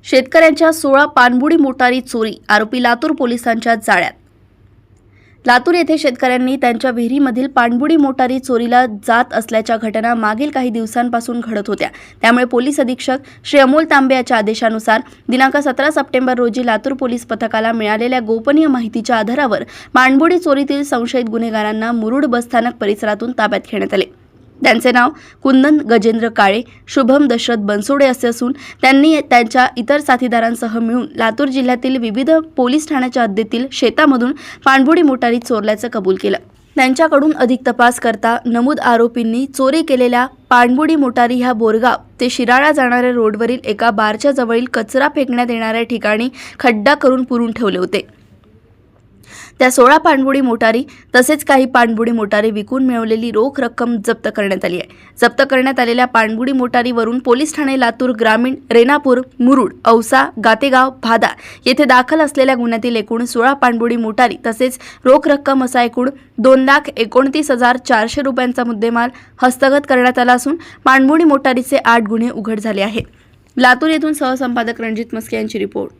शेतकऱ्यांच्या 16 पाणबुडी मोटारी चोरी, आरोपी लातूर पोलिसांच्या जाळ्यात। लातूर येथे शेतकऱ्यांनी त्यांच्या विहिरीमधील पाणबुडी मोटारी चोरीला जात असल्याच्या घटना मागील काही दिवसांपासून घडत होत्या। त्यामुळे पोलीस अधीक्षक श्री अमोल तांबे यांच्या आदेशानुसार दिनांक 17 सप्टेंबर रोजी लातूर पोलीस पथकाला मिळालेल्या गोपनीय माहितीच्या आधारावर पाणबुडी चोरीतील संशयित गुन्हेगारांना मुरुड बसस्थानक परिसरातून ताब्यात घेण्यात आले। त्यांचे नाव कुंदन गजेंद्र काळे, शुभम दशरथ बनसोडे असे असून त्यांनी त्यांच्या इतर साथीदारांसह मिळून लातूर जिल्ह्यातील विविध पोलीस ठाण्याच्या हद्दीतील शेतामधून पाणबुडी मोटारी चोरल्याचं कबूल केलं। त्यांच्याकडून अधिक तपास करता नमूद आरोपींनी चोरी केलेल्या पाणबुडी मोटारी ह्या बोरगाव ते शिराळा जाणाऱ्या रोडवरील एका बारच्या जवळील कचरा फेकण्यात येणाऱ्या ठिकाणी खड्डा करून पुरून ठेवले होते। त्या 16 पाणबुडी मोटारी तसेच काही पाणबुडी मोटारी विकून मिळवलेली रोख रक्कम जप्त करण्यात आली आहे। जप्त करण्यात आलेल्या पाणबुडी मोटारीवरून पोलीस ठाणे लातूर ग्रामीण, रेणापूर, मुरुड, औसा, गातेगाव, भादा येथे दाखल असलेल्या गुन्ह्यातील एकूण 16 पाणबुडी मोटारी तसेच रोख रक्कम असा एकूण 2,29,400 रुपयांचा मुद्देमाल हस्तगत करण्यात आला असून पाणबुडी मोटारीचे 8 गुन्हे उघड झाले आहेत। लातूर येथून सहसंपादक रणजित मस्के यांची रिपोर्ट।